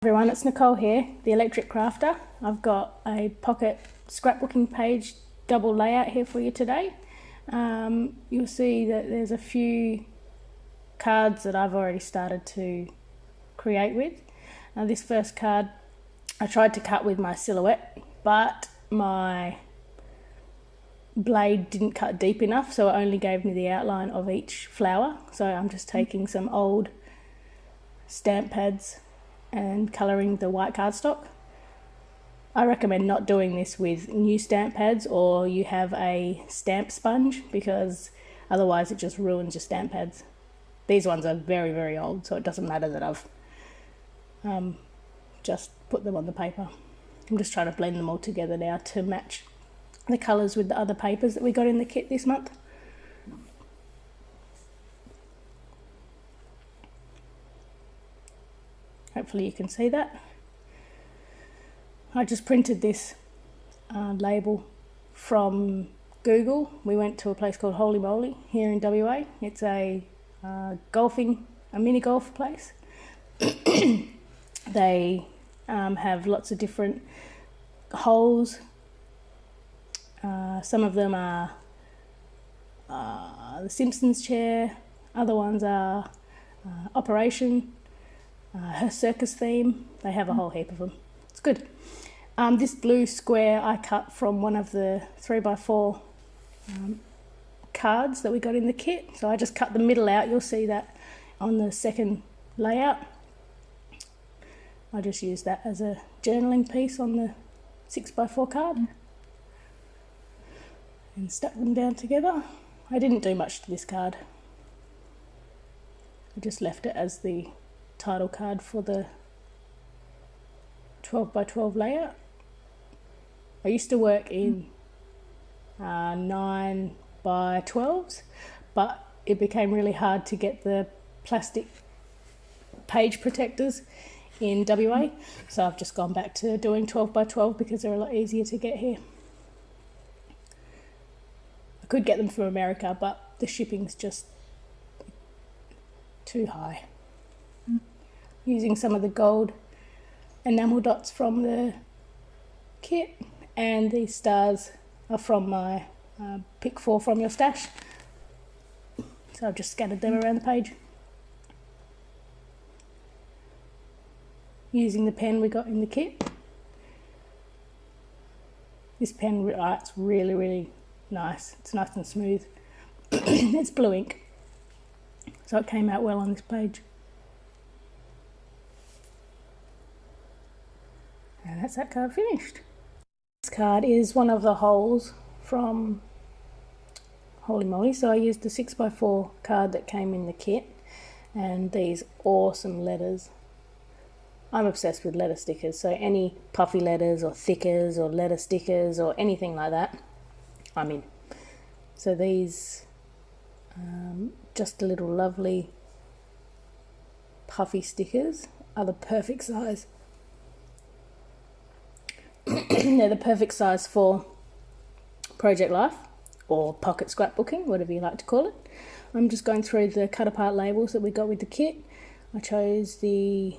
everyone, it's Nicole here, the Electric Crafter. I've got a pocket scrapbooking page double layout here for you today. You'll see that there's a few cards that I've already started to create with. This first card I tried to cut with my silhouette, but my blade didn't cut deep enough, so it only gave me the outline of each flower. So I'm just taking some old stamp pads and colouring the white cardstock. I recommend not doing this with new stamp pads, or you have a stamp sponge, because otherwise it just ruins your stamp pads. These ones are very, very old, so it doesn't matter that I've just put them on the paper. I'm just trying to blend them all together now to match the colours with the other papers that we got in the kit this month. Hopefully you can see that. I just printed this label from Google. We went to a place called Holy Moly here in WA. It's a mini golf place. They have lots of different holes. Some of them are the Simpsons chair, other ones are Operation, her circus theme. They have a whole heap of them. It's good. This blue square I cut from one of the 3x4 cards that we got in the kit. So I just cut the middle out. You'll see that on the second layout. I just used that as a journaling piece on the 6x4 card and stuck them down together. I didn't do much to this card. I just left it as the title card for the 12x12 layout. I used to work in 9x12s, but it became really hard to get the plastic page protectors in WA, so I've just gone back to doing 12x12 because they're a lot easier to get here. I could get them from America, but the shipping's just too high. Using some of the gold enamel dots from the kit, and these stars are from my pick 4 from your stash, so I've just scattered them around the page using the pen we got in the kit. This pen, it's really, really nice. It's nice and smooth. It's blue ink, so it came out well on this page. And that's that card finished. This card is one of the holes from Holy Moly. So I used the 6x4 card that came in the kit and these awesome letters. I'm obsessed with letter stickers, so any puffy letters or thickers or letter stickers or anything like that, I'm in. So these just a little lovely puffy stickers are the perfect size. They're the perfect size for project life or pocket scrapbooking, whatever you like to call it. I'm just going through the cut apart labels that we got with the kit. I chose the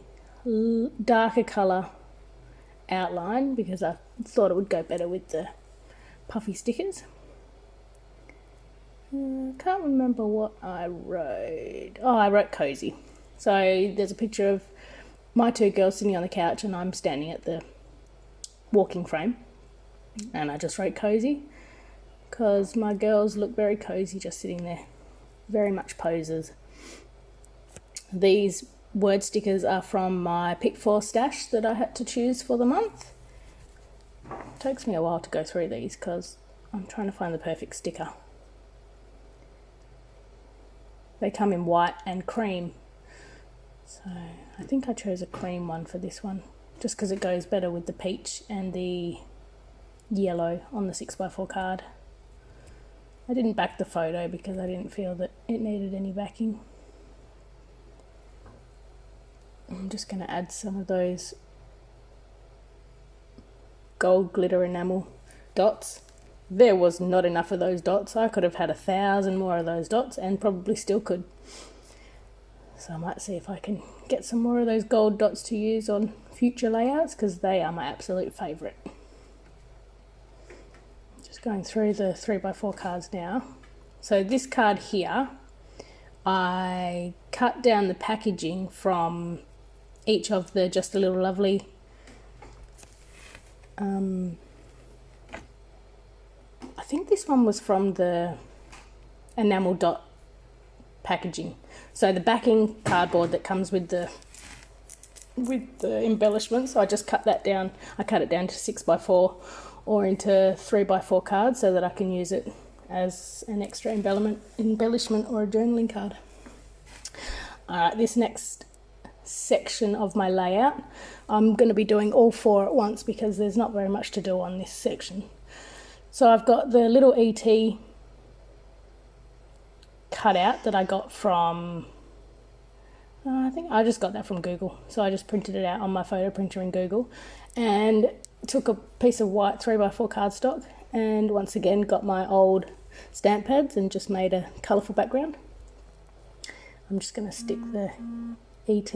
darker colour outline because I thought it would go better with the puffy stickers. Can't remember what I wrote. Oh, I wrote cozy. So there's a picture of my two girls sitting on the couch and I'm standing at the walking frame, and I just wrote cozy because my girls look very cozy just sitting there, very much posers. These word stickers are from my pick 4 stash that I had to choose for the month. It takes me a while to go through these because I'm trying to find the perfect sticker. They come in white and cream, so I think I chose a cream one for this one just because it goes better with the peach and the yellow on the 6x4 card. I didn't back the photo because I didn't feel that it needed any backing. I'm just going to add some of those gold glitter enamel dots. There was not enough of those dots. I could have had 1,000 more of those dots and probably still could. So I might see if I can get some more of those gold dots to use on future layouts, because they are my absolute favourite. Just going through the 3x4 cards now. So this card here, I cut down the packaging from each of the Just a Little Lovely I think this one was from the enamel dot packaging. So the backing cardboard that comes with the embellishments, I just cut that down. I cut it down to 6x4 or into 3x4 cards so that I can use it as an extra embellishment or a journaling card. Alright, this next section of my layout, I'm going to be doing all 4 at once because there's not very much to do on this section. So I've got the little ET cutout that I got from, I think I just got that from Google. So I just printed it out on my photo printer in Google and took a piece of white 3x4 cardstock and once again got my old stamp pads and just made a colourful background. I'm just going to stick the ET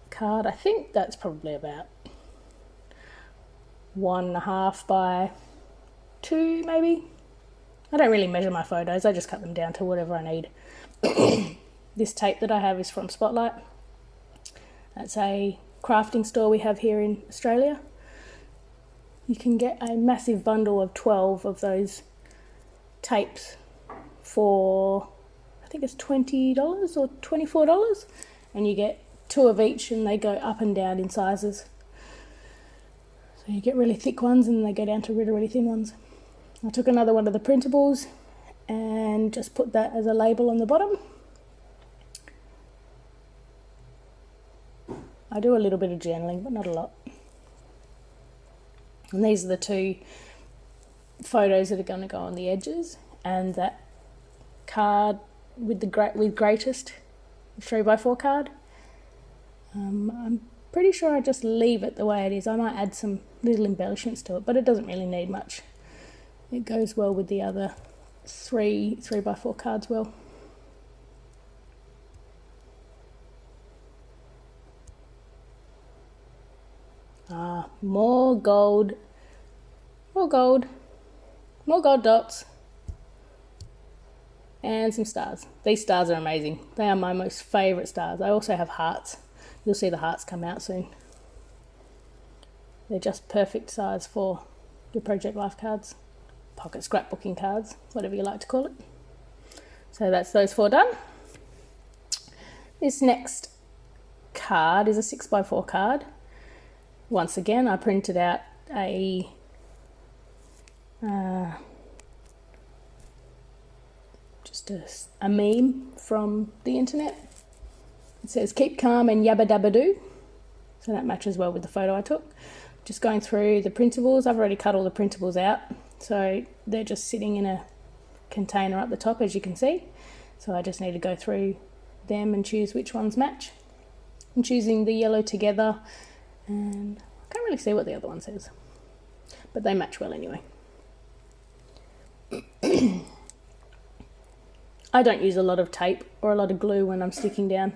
card. I think that's probably about 1.5 by 2 maybe. I don't really measure my photos, I just cut them down to whatever I need. This tape that I have is from Spotlight. That's a crafting store we have here in Australia. You can get a massive bundle of 12 of those tapes for, I think it's $20 or $24, and you get 2 of each and they go up and down in sizes. So you get really thick ones and they go down to really, really thin ones. I took another one of the printables and just put that as a label on the bottom. I do a little bit of journaling, but not a lot. And these are the 2 photos that are going to go on the edges, and that card with the greatest 3x4 card. I'm pretty sure I just leave it the way it is. I might add some little embellishments to it, but it doesn't really need much. It goes well with the other 3x4 cards well. More gold dots, and some stars. These stars are amazing. They are my most favourite stars. I also have hearts. You'll see the hearts come out soon. They're just perfect size for your Project Life cards, pocket scrapbooking cards, whatever you like to call it. So that's those 4 done. This next card is a 6x4 card. Once again, I printed out a meme from the internet. It says keep calm and yabba dabba doo, so that matches well with the photo I took. Just going through the printables. I've already cut all the printables out, so they're just sitting in a container up the top, as you can see. So I just need to go through them and choose which ones match. I'm choosing the yellow together, and I can't really see what the other one says, but they match well anyway. I don't use a lot of tape or a lot of glue when I'm sticking down.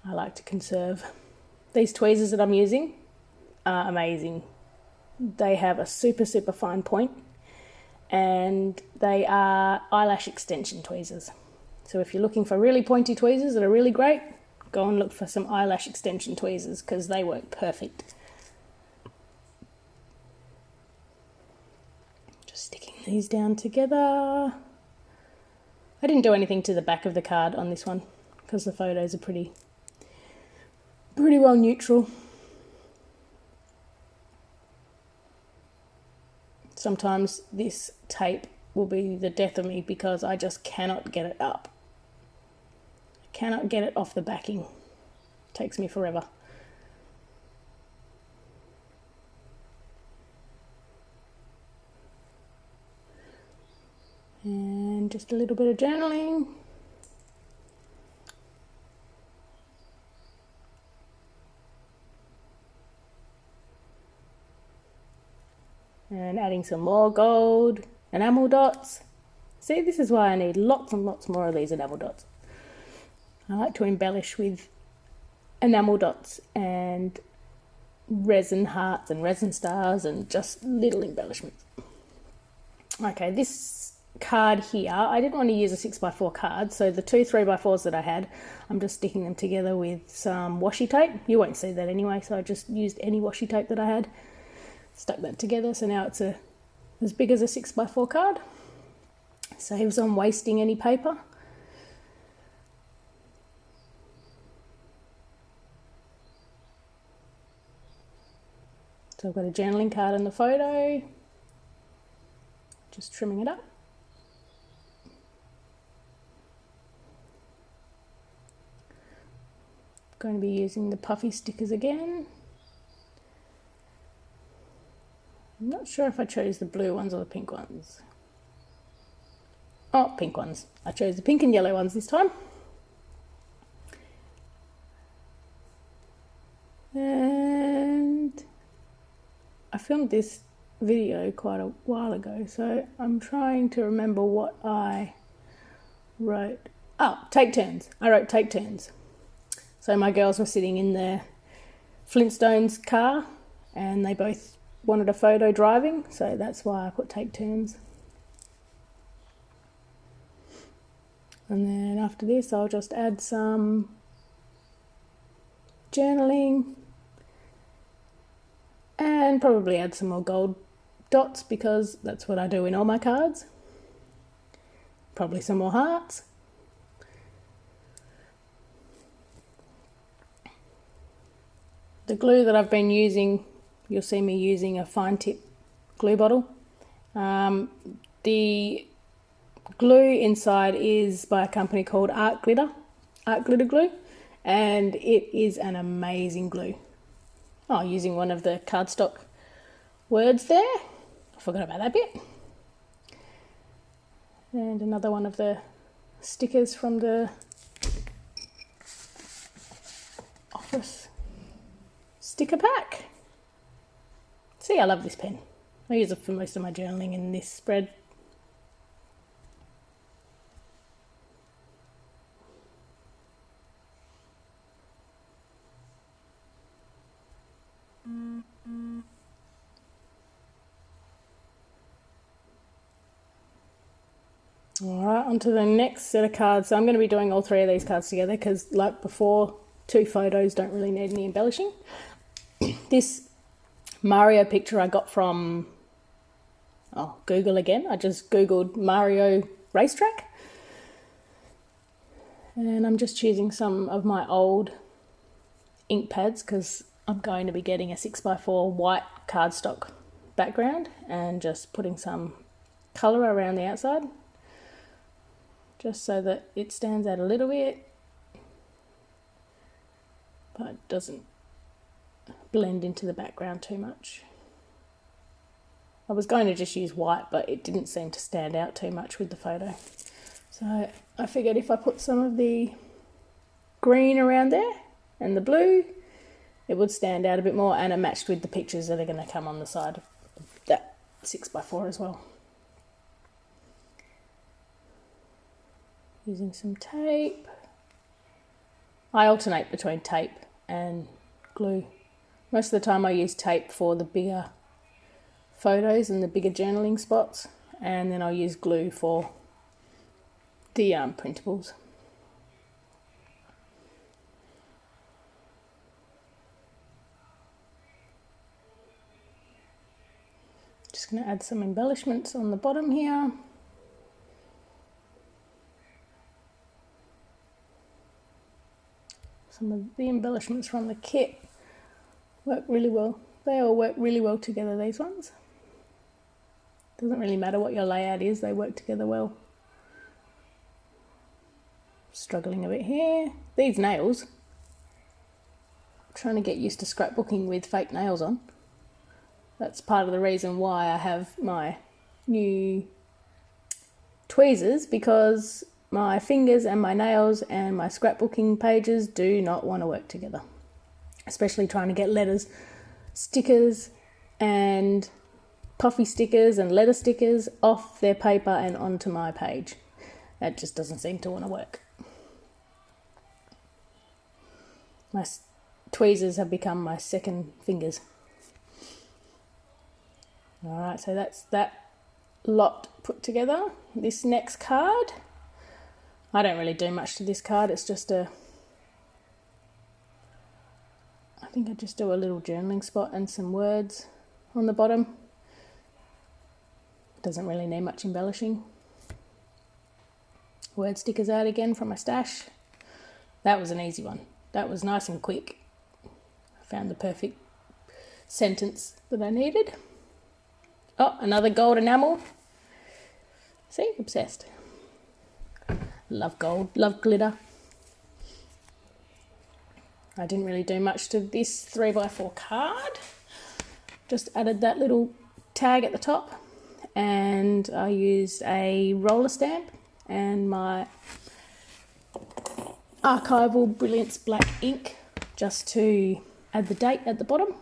I like to conserve. These tweezers that I'm using are amazing. They have a super, super fine point, and they are eyelash extension tweezers. So if you're looking for really pointy tweezers that are really great, go and look for some eyelash extension tweezers because they work perfect. Just sticking these down together. I didn't do anything to the back of the card on this one because the photos are pretty well neutral. Sometimes this tape will be the death of me because I just cannot get it up. I cannot get it off the backing. It takes me forever. And just a little bit of journaling. And adding some more gold enamel dots. See, this is why I need lots and lots more of these enamel dots. I like to embellish with enamel dots and resin hearts and resin stars and just little embellishments. Okay, this card here, I didn't want to use a 6x4 card, so the two 3x4s that I had, I'm just sticking them together with some washi tape. You won't see that anyway, so I just used any washi tape that I had, stuck that together, so now it's as big as a 6x4 card. Saves on wasting any paper. So I've got a journaling card in the photo, just trimming it up. Going to be using the puffy stickers again. I'm not sure if I chose the blue ones or the pink ones. Oh, pink ones. I chose the pink and yellow ones this time. And I filmed this video quite a while ago, so I'm trying to remember what I wrote. Oh, take turns. I wrote take turns. So my girls were sitting in the Flintstones car and they both wanted a photo driving, so that's why I put take turns. And then after this, I'll just add some journaling and probably add some more gold dots because that's what I do in all my cards. Probably some more hearts. The glue that I've been using, you'll see me using a fine tip glue bottle. The glue inside is by a company called Art Glitter Glue, and it is an amazing glue. Oh, using one of the cardstock words there. I forgot about that bit. And another one of the stickers from the office sticker pack. See, I love this pen. I use it for most of my journaling in this spread. Alright, on to the next set of cards. So I'm going to be doing all three of these cards together because, like before, two photos don't really need any embellishing. This Mario picture I got from Google again. I just Googled Mario racetrack. And I'm just choosing some of my old ink pads because I'm going to be getting a 6x4 white cardstock background and just putting some colour around the outside just so that it stands out a little bit but doesn't blend into the background too much. I was going to just use white, but it didn't seem to stand out too much with the photo. So I figured if I put some of the green around there and the blue, it would stand out a bit more, and it matched with the pictures that are going to come on the side of that 6x4 as well. Using some tape. I alternate between tape and glue. Most of the time I use tape for the bigger photos and the bigger journaling spots, and then I'll use glue for the printables. Just going to add some embellishments on the bottom here. Some of the embellishments from the kit work really well. They all work really well together, these ones. Doesn't really matter what your layout is, they work together well. Struggling a bit here. These nails, I'm trying to get used to scrapbooking with fake nails on. That's part of the reason why I have my new tweezers, because my fingers and my nails and my scrapbooking pages do not want to work together. Especially trying to get letters, stickers and puffy stickers and letter stickers off their paper and onto my page. That just doesn't seem to want to work. My tweezers have become my second fingers. Alright, so that's that lot put together. This next card, I don't really do much to this card. It's just I think I just do a little journaling spot and some words on the bottom. Doesn't really need much embellishing. Word stickers out again from my stash. That was an easy one. That was nice and quick. I found the perfect sentence that I needed. Oh, another gold enamel. See, obsessed. Love gold, love glitter. I didn't really do much to this 3x4 card. Just added that little tag at the top, and I used a roller stamp and my archival Brilliance black ink just to add the date at the bottom.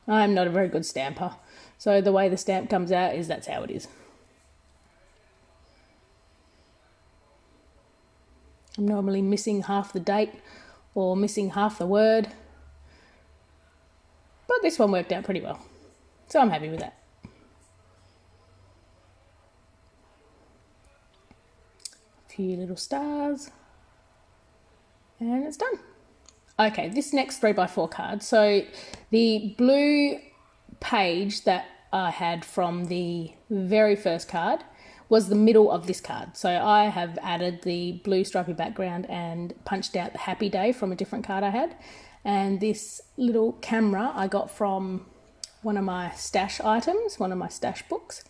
I'm not a very good stamper, so the way the stamp comes out is that's how it is. I'm normally missing half the date or missing half the word, but this one worked out pretty well, so I'm happy with that. A few little stars, and it's done. Okay, this next 3x4 card, so the blue page that I had from the very first card was the middle of this card. So I have added the blue stripy background and punched out the happy day from a different card I had. And this little camera I got from one of my stash items, one of my stash books.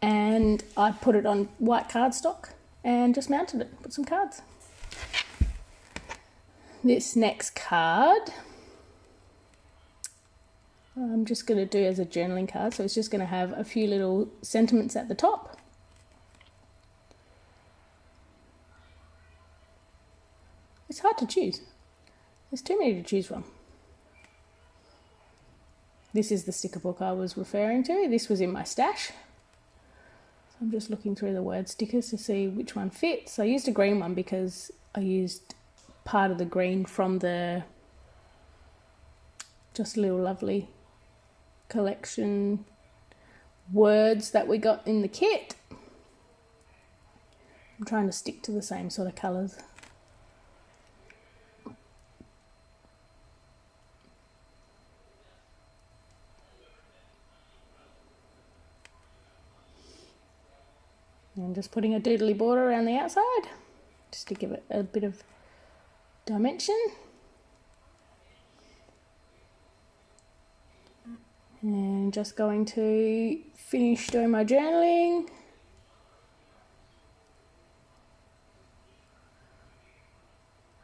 And I put it on white cardstock and just mounted it, put some cards. This next card, I'm just going to do as a journaling card. So it's just going to have a few little sentiments at the top. It's hard to choose. There's too many to choose from. This is the sticker book I was referring to. This was in my stash. So I'm just looking through the word stickers to see which one fits. I used a green one because I used part of the green from the Just a Little Lovely collection words that we got in the kit. I'm trying to stick to the same sort of colours. And just putting a doodly border around the outside, just to give it a bit of dimension. And just going to finish doing my journaling.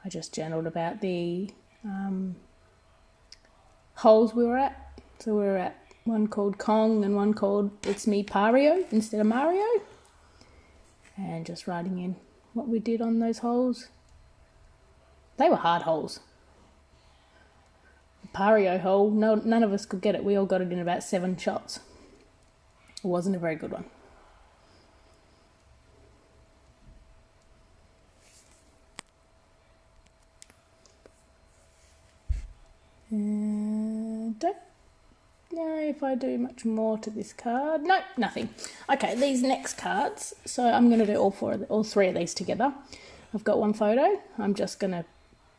I just journaled about the holes we were at. So we were at one called Kong and one called It's Me Pario instead of Mario. And just writing in what we did on those holes. They were hard holes. The Pario hole, no, none of us could get it. We all got it in about 7 shots. It wasn't a very good one. Don't know if I do much more to this card. No, nothing. Okay, these next cards. So I'm going to do all 3 of these together. I've got one photo. I'm just going to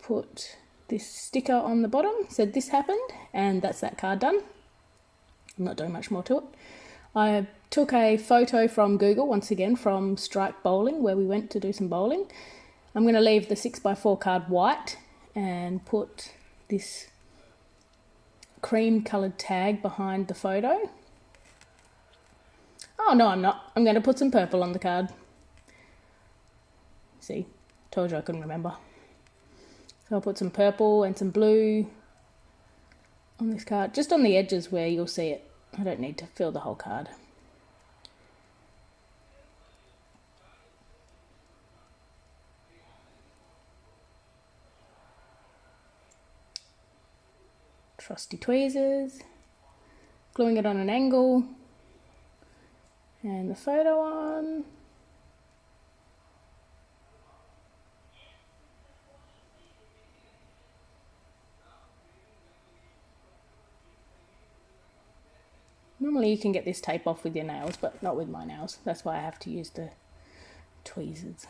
put this sticker on the bottom. Said this happened, and that's that card done. I'm not doing much more to it. I took a photo from Google, once again, from Strike Bowling, where we went to do some bowling. I'm going to leave the 6x4 card white and put this cream coloured tag behind the photo. Oh no, I'm not. I'm going to put some purple on the card. See, told you I couldn't remember. So I'll put some purple and some blue on this card, just on the edges where you'll see it. I don't need to fill the whole card. Trusty tweezers, gluing it on an angle, And the photo on. Normally you can get this tape off with your nails, but not with my nails. That's why I have to use the tweezers.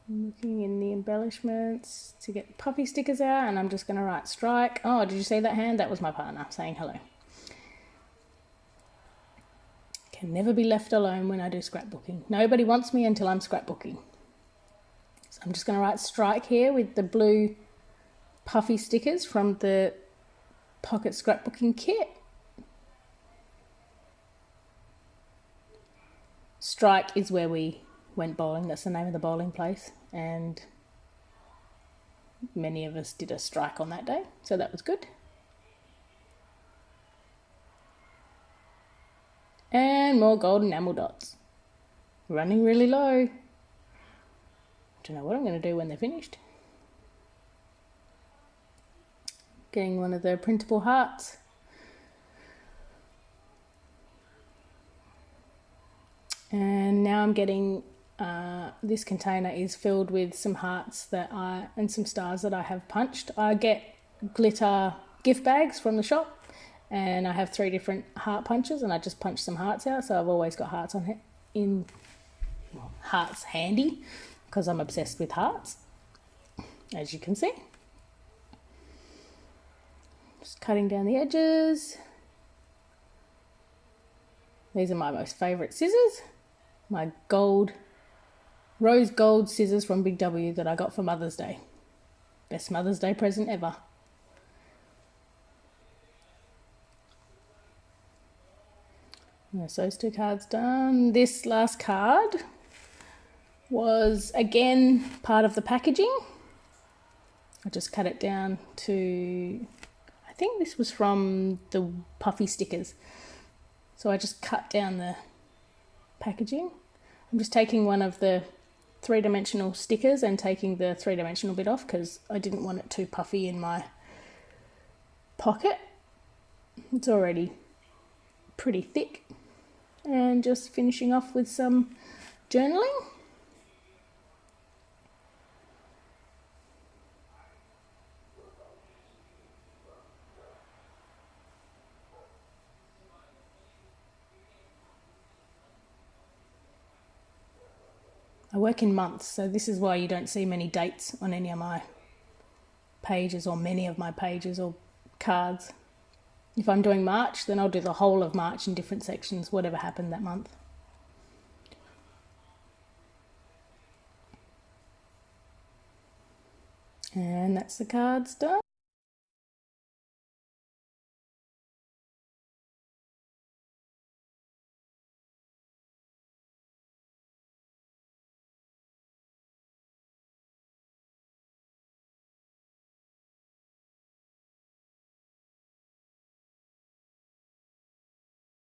I'm looking in the embellishments to get the puffy stickers out, and I'm just going to write strike. Oh, did you see that hand? That was my partner saying hello. Can never be left alone when I do scrapbooking. Nobody wants me until I'm scrapbooking. So I'm just going to write strike here with the blue puffy stickers from the pocket scrapbooking kit. Strike is where we went bowling. That's the name of the bowling place, and many of us did a strike on that day, so that was good. And more gold enamel dots. Running really low. Don't know what I'm going to do when they're finished. Getting one of the printable hearts. And now I'm getting, this container is filled with some hearts and some stars that I have punched. I get glitter gift bags from the shop, and I have 3 different heart punches, and I just punch some hearts out. So I've always got hearts hearts handy, because I'm obsessed with hearts, as you can see. Just cutting down the edges. These are my most favourite scissors. My rose gold scissors from Big W that I got for Mother's Day. Best Mother's Day present ever. Yes, those 2 cards done. This last card was again part of the packaging. I just cut it down to, I think this was from the puffy stickers. So I just cut down the packaging. I'm just taking one of the 3-dimensional stickers and taking the 3-dimensional bit off, because I didn't want it too puffy in my pocket. It's already pretty thick. And just finishing off with some journaling. I work in months, so this is why you don't see many dates on any of my pages, or many of my pages or cards. If I'm doing March, then I'll do the whole of March in different sections, whatever happened that month. And that's the cards done.